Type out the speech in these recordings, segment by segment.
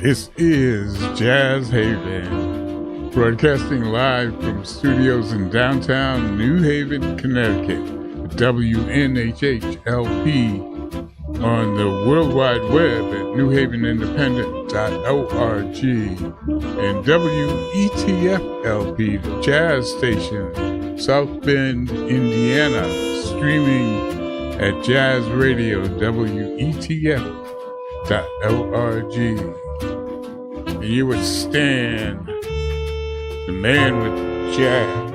This is Jazz Haven, broadcasting live from studios in downtown New Haven, Connecticut, WNHHLP, on the World Wide Web at newhavenindependent.org, and WETF-LP, the jazz station, South Bend, Indiana, streaming at jazzradio.wetf.org. And you would stand the man with jazz.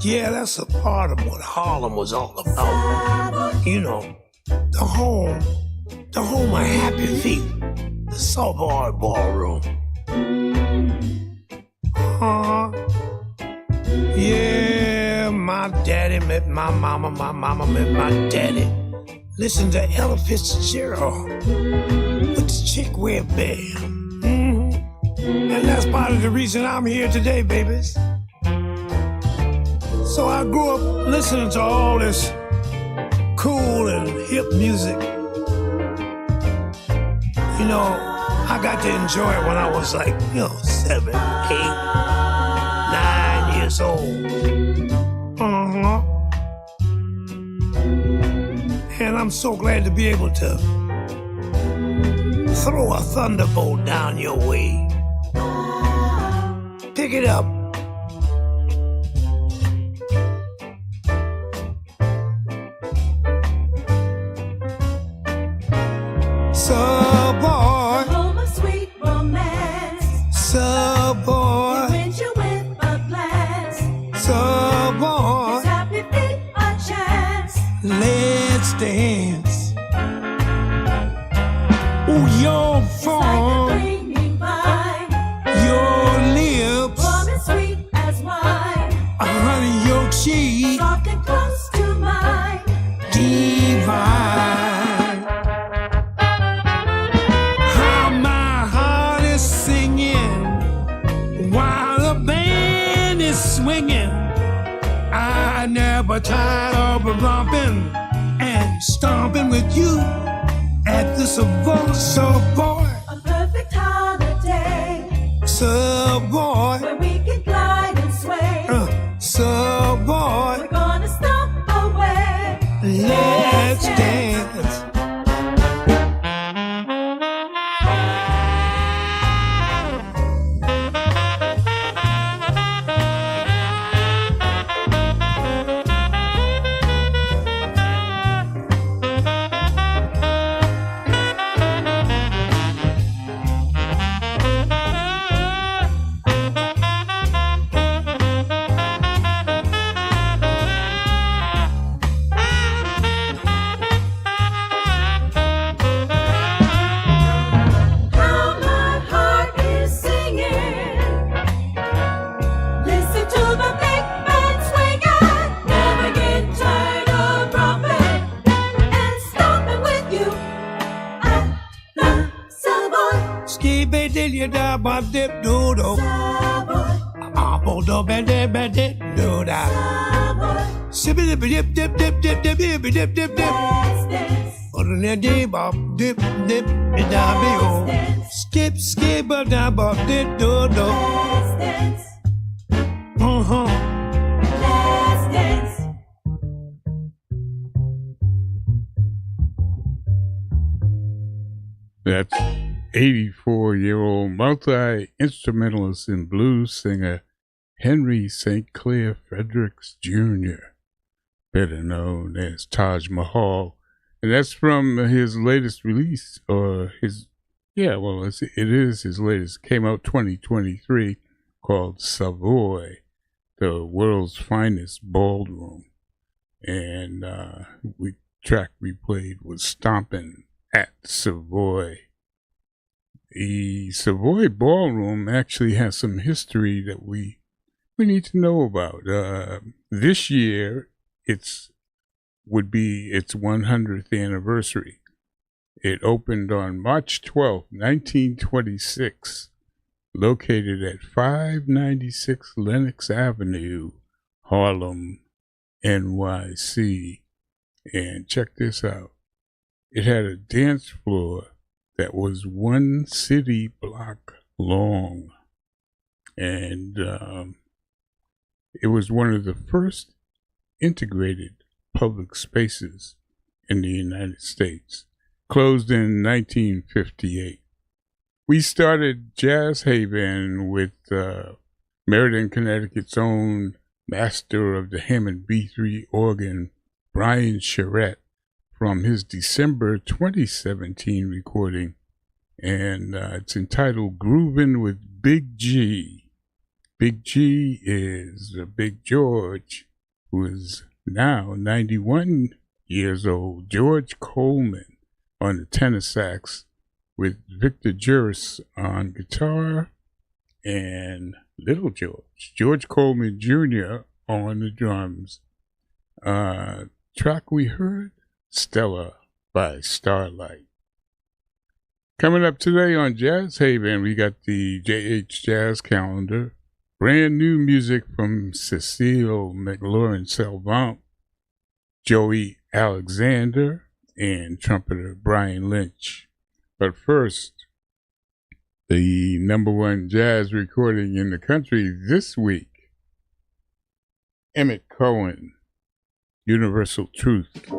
Yeah, that's a part of what Harlem was all about. You know, the home of happy feet, the Savoy Ballroom. Yeah, my daddy met my mama met my daddy. Listen to Ella Fitzgerald with the Chick Webb Band. And that's part of the reason I'm here today, babies. So I grew up listening to all this cool and hip music. You know, I got to enjoy it when I was like, 7, 8, 9 years old. And I'm so glad to be able to throw a thunderbolt down your way. Pick it up. Savoy, home of sweet romance. Savoy, When you with a glance. Savoy, It's happy feet a chance. let's dance. Ooh, you're It's like a fun, gleaming vine. you're sheet, soft and close to mine. divine. How my heart is singing while the band is swinging. I never tired of romping and stomping with you at the Savoy. A perfect holiday Savoy, where we can glide and sway. Savoy, We're gonna stop away. let's dance. How my heart is singing. Listen to the big band swinging. Never get tired of romping and stomping with you at the Savoy. Skibby dilly da ba dip do do. Savoy, Apple do ba dip do da. Savoy, Sibby dip dip dip dip dip dip dip dip dip dip. let's dance. Dip dip dip da be oh. Skip skip da ba dip do do. Let's dance. Let's dance. That's 84-year-old multi-instrumentalist and blues singer Henry St. Clair Fredericks Jr., better known as Taj Mahal. And that's from his latest release, or his, it is his latest. Came out 2023, called Savoy, the world's finest ballroom. And track we played was Stompin' at Savoy. The Savoy Ballroom actually has some history that we need to know about. This year, would be its 100th anniversary. It opened on March 12, 1926, located at 596 Lenox Avenue, Harlem, NYC. And check this out. It had a dance floor that was 1 city block long. And it was one of the first integrated public spaces in the United States. Closed in 1958. We started Jazz Haven with Meriden, Connecticut's own master of the Hammond B3 organ, Brian Charette, from his December 2017 recording, and it's entitled Groovin' with Big G. Big G is Big George, who is now 91 years old. George Coleman on the tenor sax, with Victor Juris on guitar, and Little George Coleman Jr. on the drums. Track we heard, Stella by Starlight. Coming up today on Jazz Haven, we got the JH Jazz Calendar. Brand new music from Cecile McLaurin-Salvant, Joey Alexander, and trumpeter Brian Lynch. But first, the #1 jazz recording in the country this week, Emmett Cohen, Universal Truth.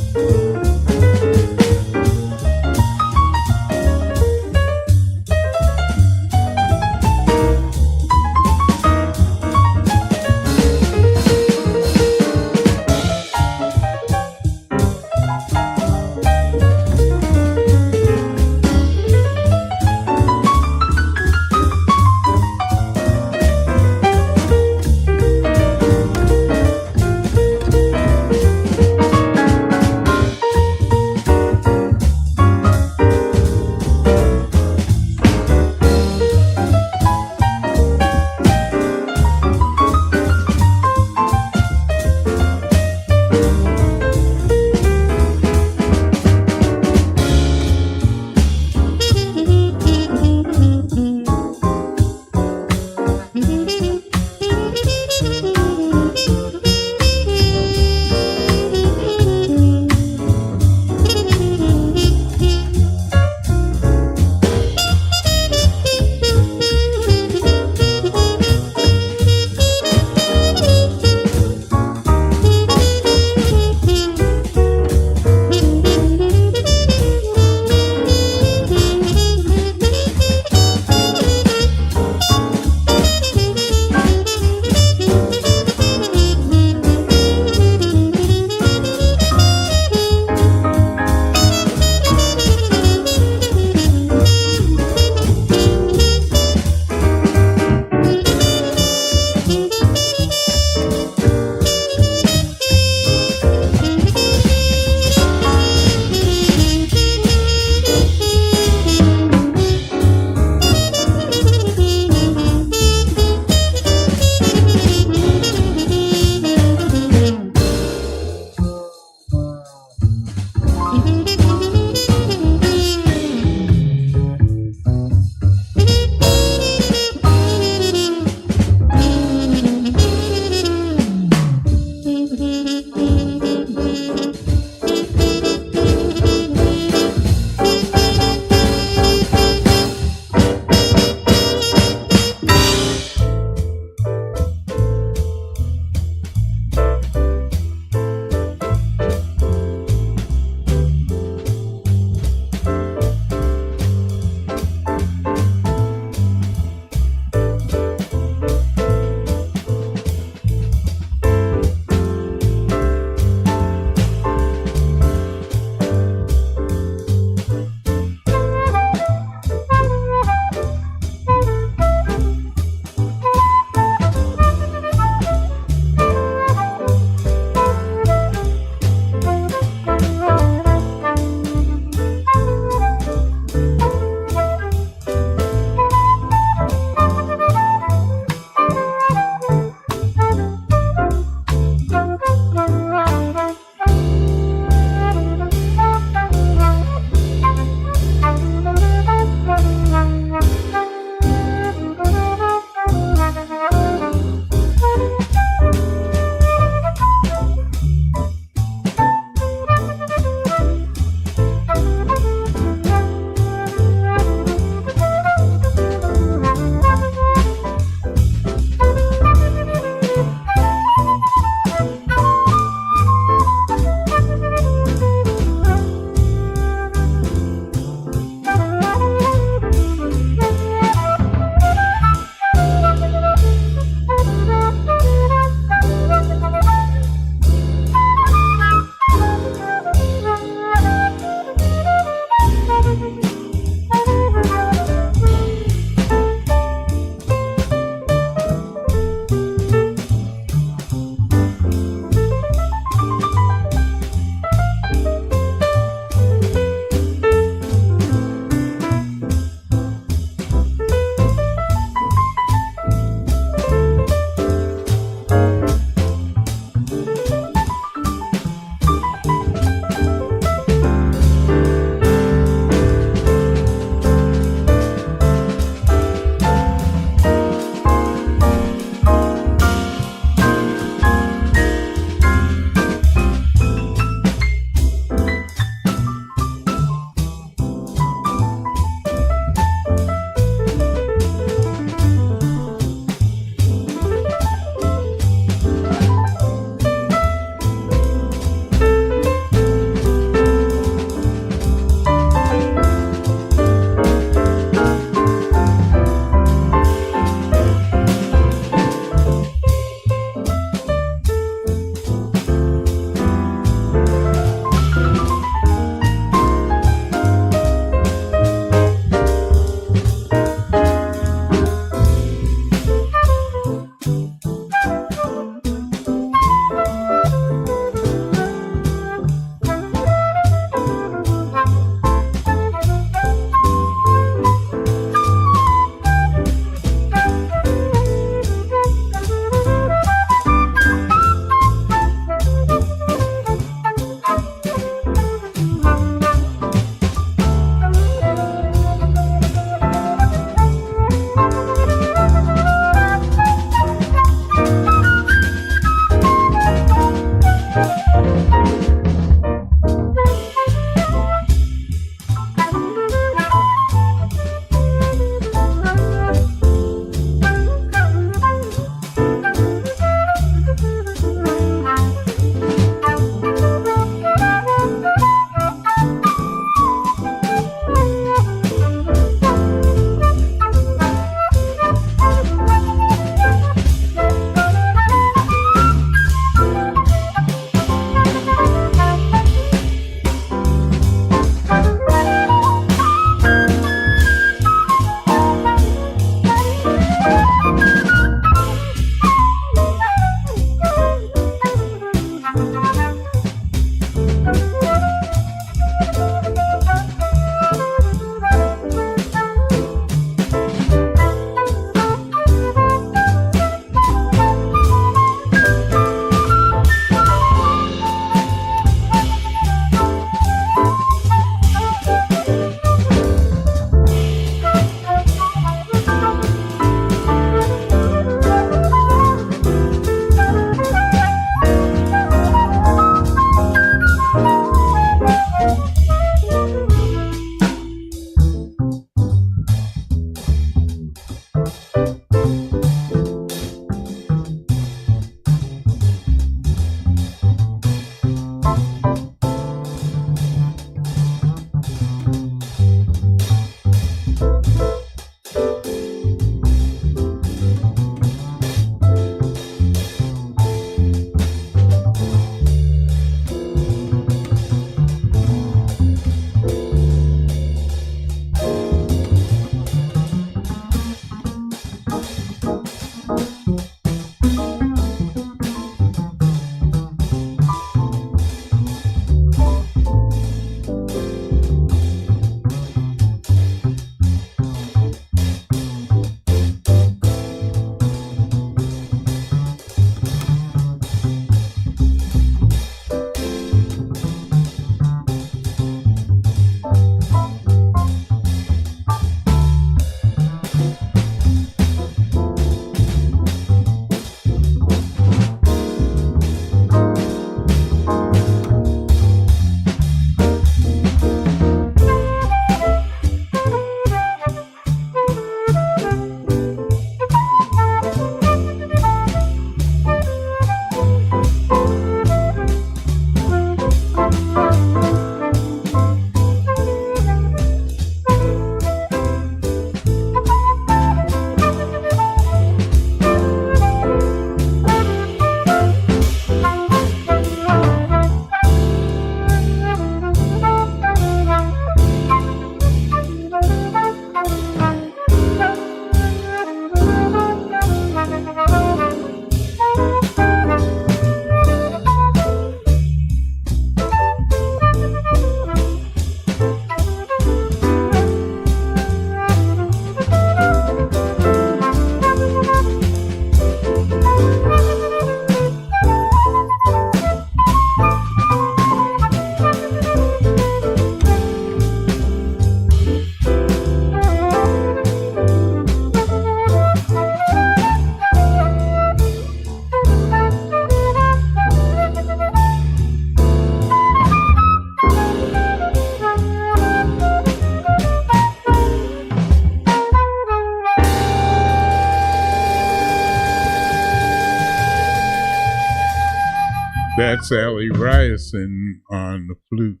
That's Allie Ryerson on the flute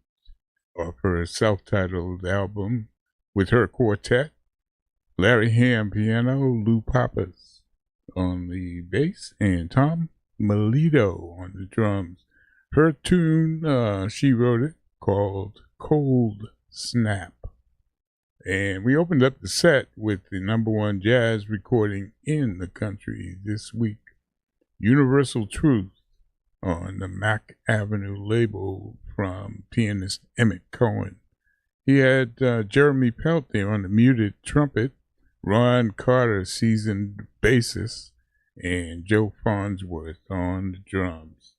of her self-titled album with her quartet. Larry Ham piano, Lou Pappas on the bass, and Tom Melito on the drums. Her tune, she wrote it, called Cold Snap. And we opened up the set with the #1 jazz recording in the country this week, Universal Truth, on the Mack Avenue label from pianist Emmett Cohen. He had Jeremy Pelt there on the muted trumpet, Ron Carter, seasoned bassist, and Joe Farnsworth on the drums.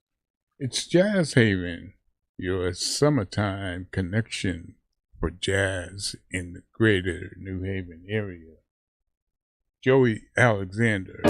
It's Jazz Haven, your summertime connection for jazz in the greater New Haven area. Joey Alexander.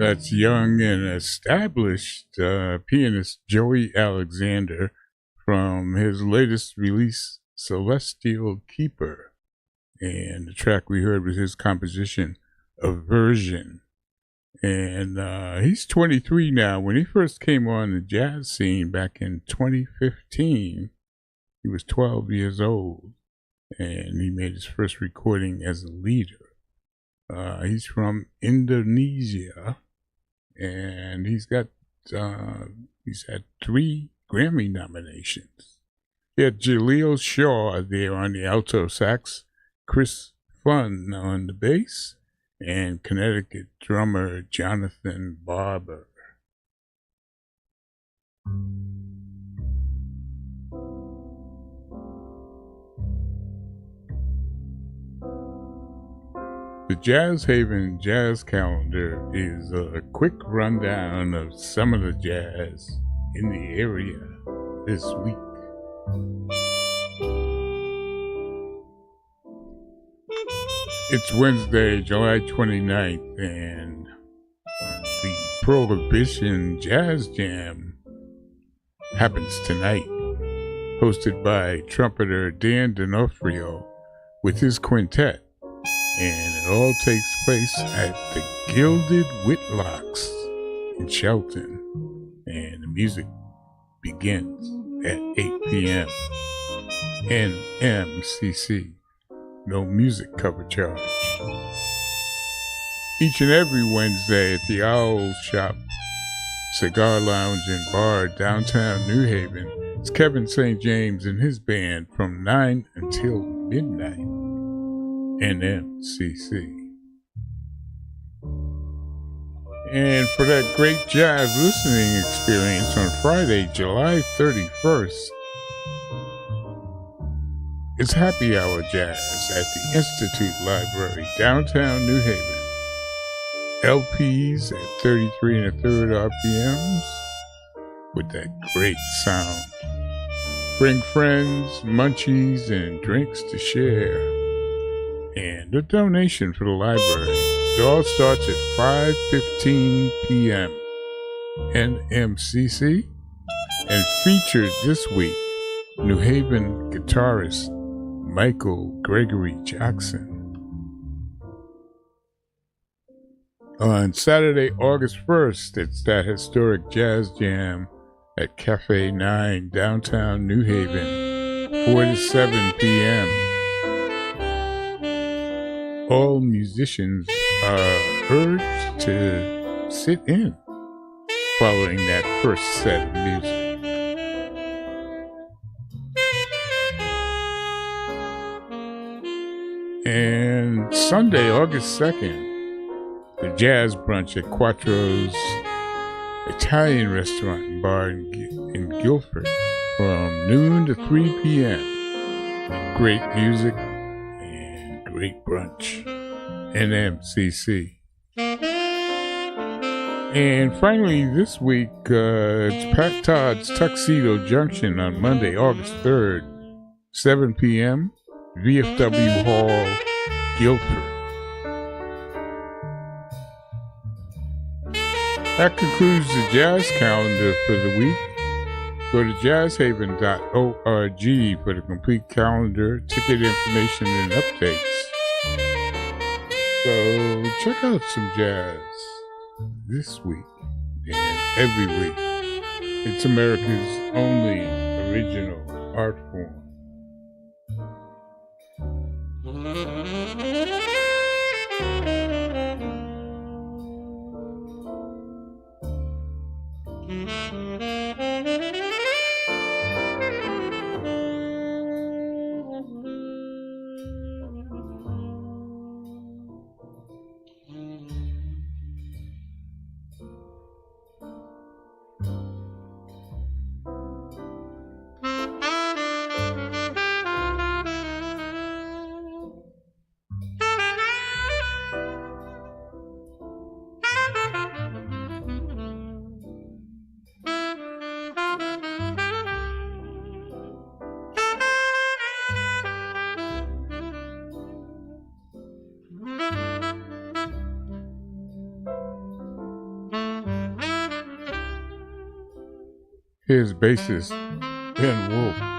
That's young and established pianist Joey Alexander from his latest release, Celestial Keeper. And the track we heard was his composition, Aversion. And he's 23 now. When he first came on the jazz scene back in 2015, he was 12 years old. And he made his first recording as a leader. He's from Indonesia, and he's had 3 Grammy nominations. He had Jaleel Shaw there on the alto sax, Chris Funn on the bass, and Connecticut drummer Jonathan Barber. The Jazz Haven Jazz Calendar is a quick rundown of some of the jazz in the area this week. It's Wednesday, July 29th, and the Prohibition Jazz Jam happens tonight, hosted by trumpeter Dan D'Onofrio with his quintet. And it all takes place at the Gilded Whitlocks in Shelton. And the music begins at 8 p.m. NMCC. No music cover charge. Each and every Wednesday at the Owl Shop Cigar Lounge and Bar downtown New Haven, it's Kevin St. James and his band from 9 until midnight. NMCC. And for that great jazz listening experience on Friday, July 31st, it's Happy Hour Jazz at the Institute Library, downtown New Haven. LPs at 33 1/3 RPMs with that great sound. Bring friends, munchies, and drinks to share. And a donation for the library. It all starts at 5:15 p.m. NMCC. And featured this week, New Haven guitarist Michael Gregory Jackson. On Saturday, August 1st, it's that historic jazz jam at Cafe 9, downtown New Haven, 4 to 7 p.m. All musicians are urged to sit in following that first set of music. And Sunday, August 2nd, the jazz brunch at Quattro's Italian restaurant and bar in Guilford from noon to 3 p.m. Great music and great brunch. NMCC. And finally, this week, it's Pat Todd's Tuxedo Junction on Monday, August 3rd, 7 p.m., VFW Hall, Guilford. That concludes the jazz calendar for the week. Go to jazzhaven.org for the complete calendar, ticket information, and updates. So check out some jazz this week and every week. It's America's only original art form. Here's bassist Ben Wolf.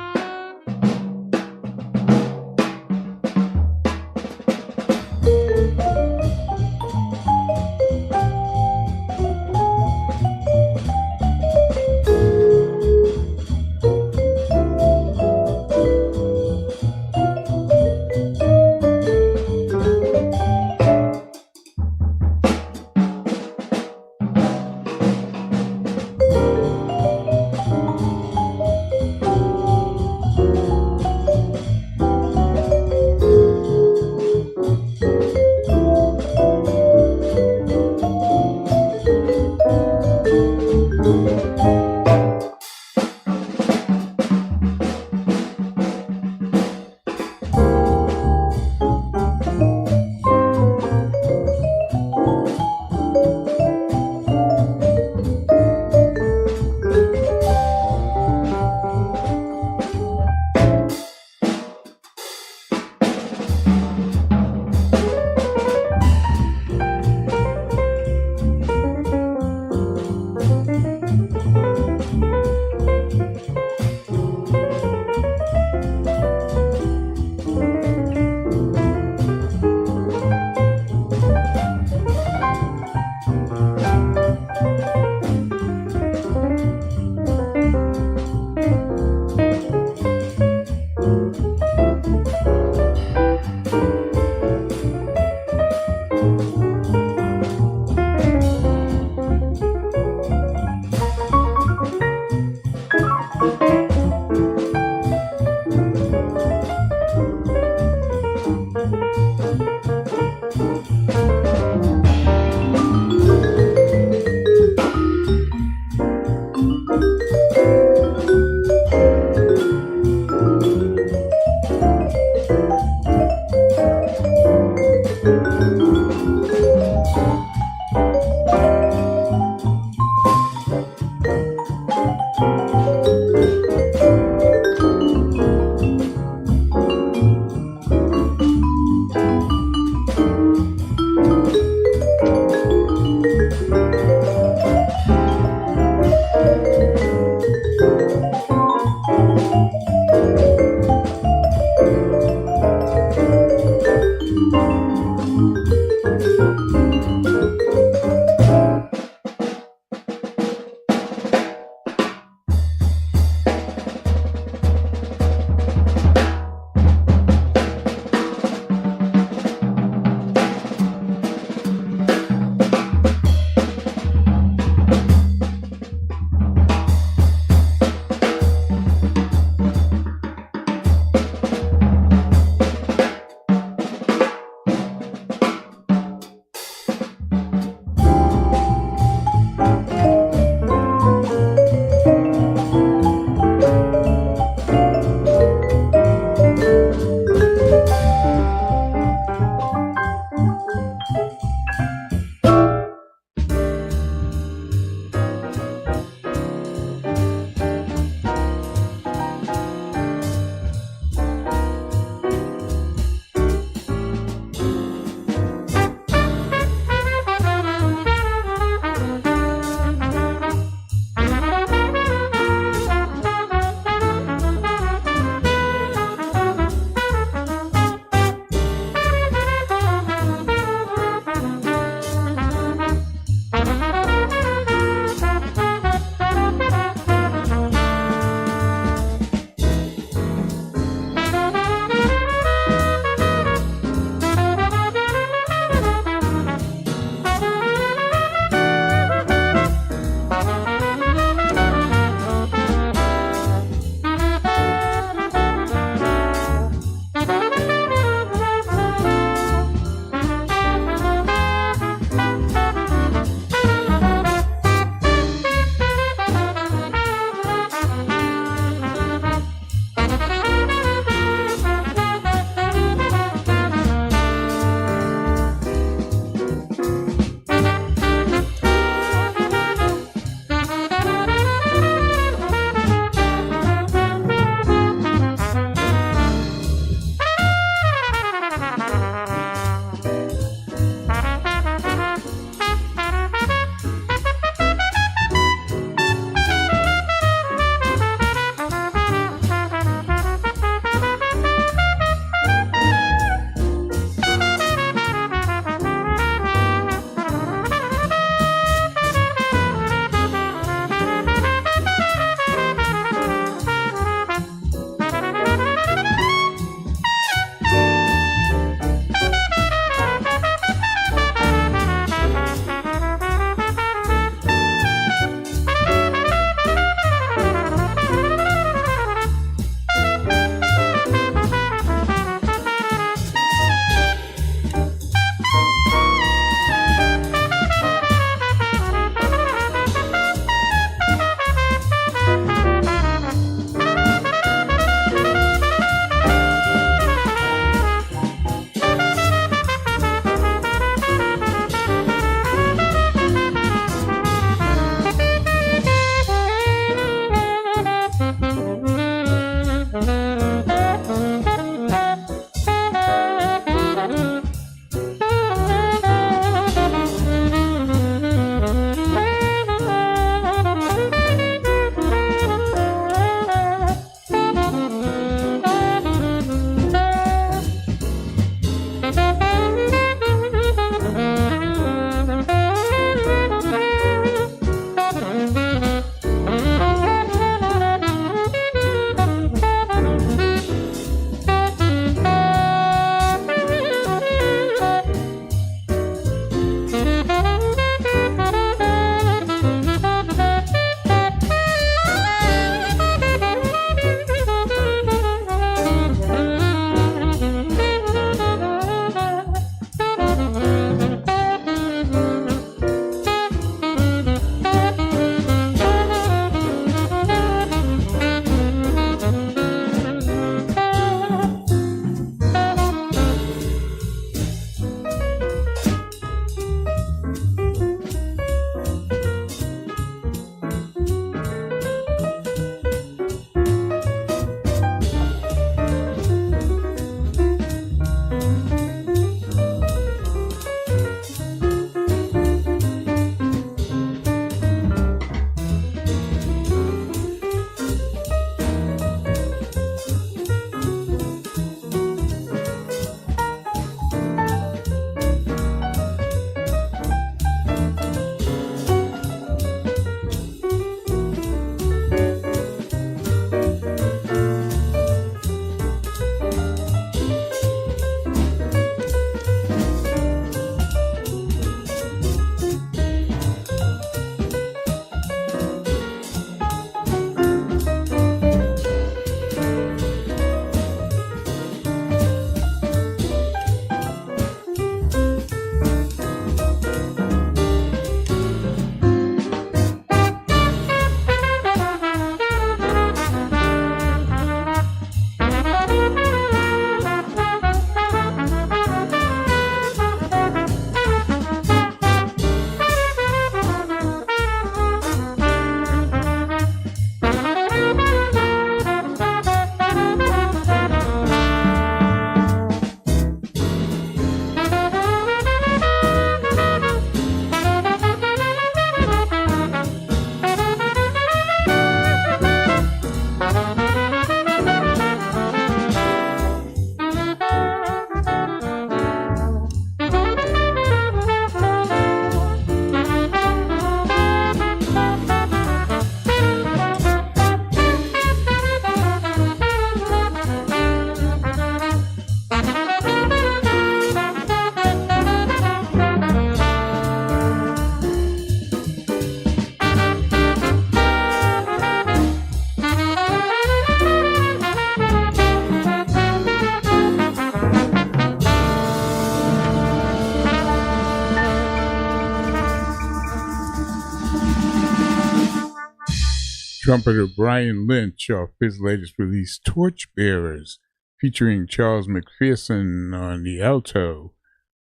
trumpeter Brian Lynch off his latest release, Torchbearers, featuring Charles McPherson on the alto,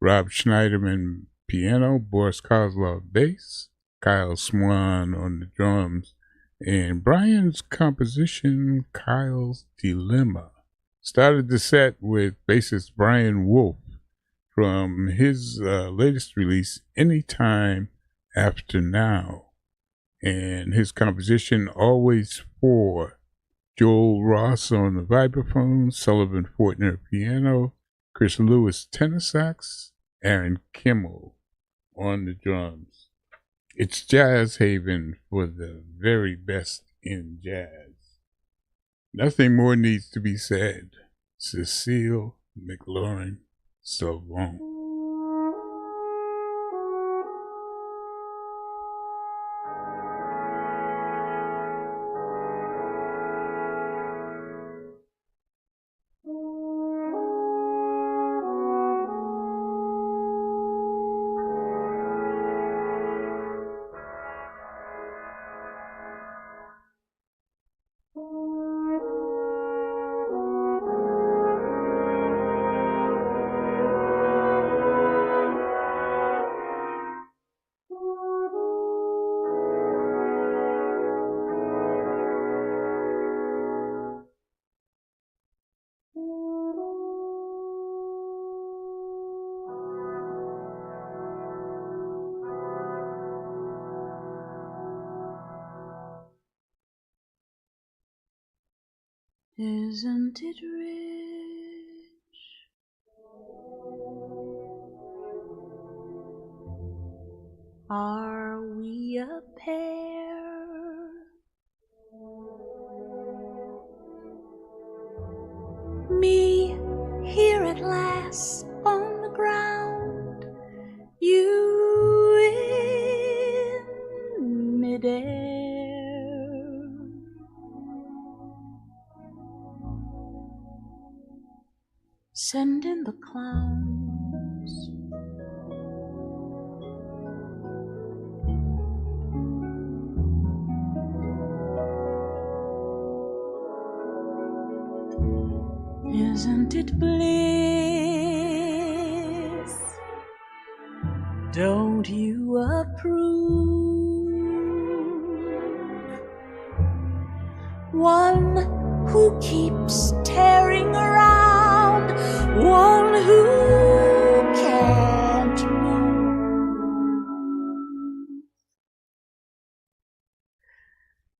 Rob Schneiderman piano, Boris Kozlov bass, Kyle Swan on the drums, and Brian's composition, Kyle's Dilemma. Started the set with bassist Brian Wolf from his latest release, Anytime After Now, and his composition, Always For. Joel Ross on the vibraphone, Sullivan Fortner piano, Chris Lewis tenor sax, Aaron Kimmel on the drums. It's Jazz Haven for the very best in jazz. Nothing more needs to be said. Cecile McLaurin Salvant. Isn't it rich? Are we a pair? Me here at last on the ground, you in midair. Send in the clowns. Isn't it bliss? Don't you approve? One who keeps tearing around, one who can't move.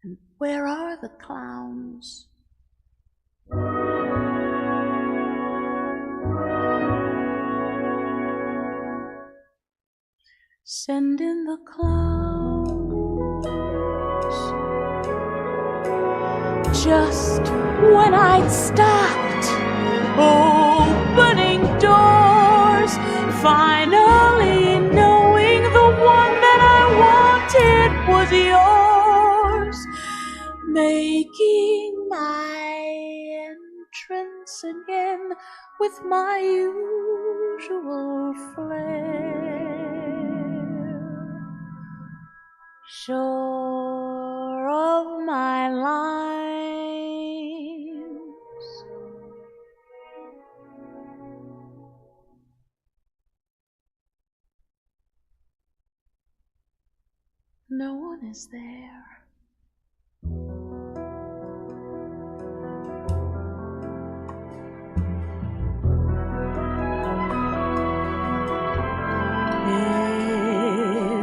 And where are the clowns? Send in the clowns. Just when I'd stopped opening doors, finally knowing the one that I wanted was yours, making my entrance again with my usual flair. Sure of my lines, no one is there.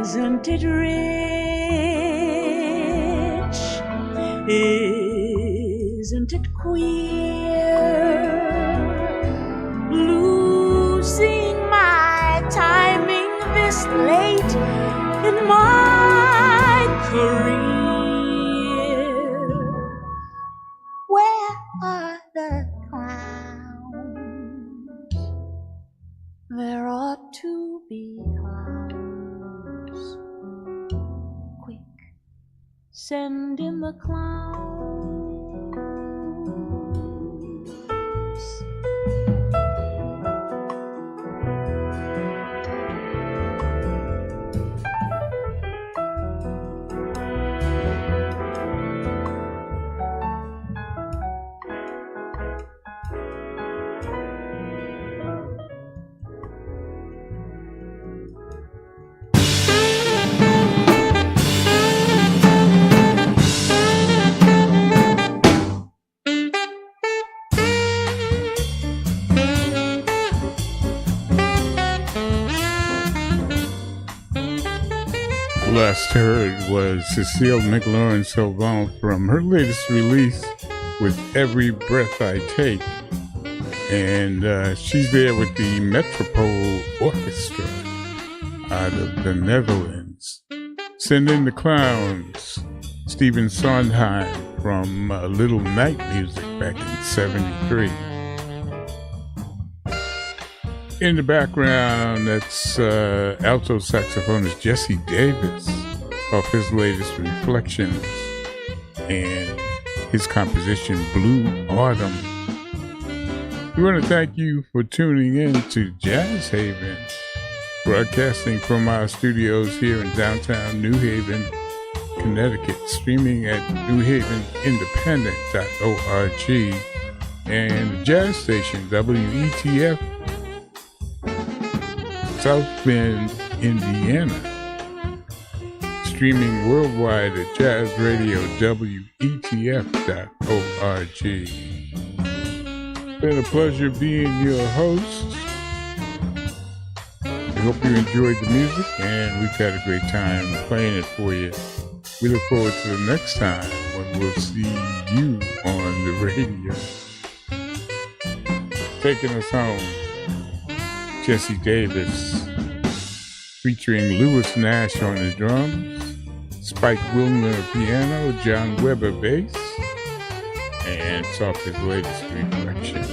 Isn't it rich? Isn't it queer? Losing my timing this late in my career. Where are the clowns? There ought to be clowns. Quick, send in the clowns. last heard was Cecile McLaurin-Salvant from her latest release, With Every Breath I Take. And she's there with the Metropole Orchestra out of the Netherlands. Send in the Clowns, Stephen Sondheim from Little Night Music back in '73. In the background, that's alto saxophonist Jesse Davis off his latest Reflections and his composition Blue Autumn. We want to thank you for tuning in to Jazz Haven, broadcasting from our studios here in downtown New Haven, Connecticut, streaming at newhavenindependent.org and the jazz station WETF, South Bend, Indiana, streaming worldwide at jazzradiowetf.org. It's been a pleasure being your host. I hope you enjoyed the music, and we've had a great time playing it for you. We look forward to the next time when we'll see you on the radio. Taking us home, Jesse Davis, featuring Lewis Nash on the drums, Spike Wilner piano, John Weber bass, and it's off his latest Reflection.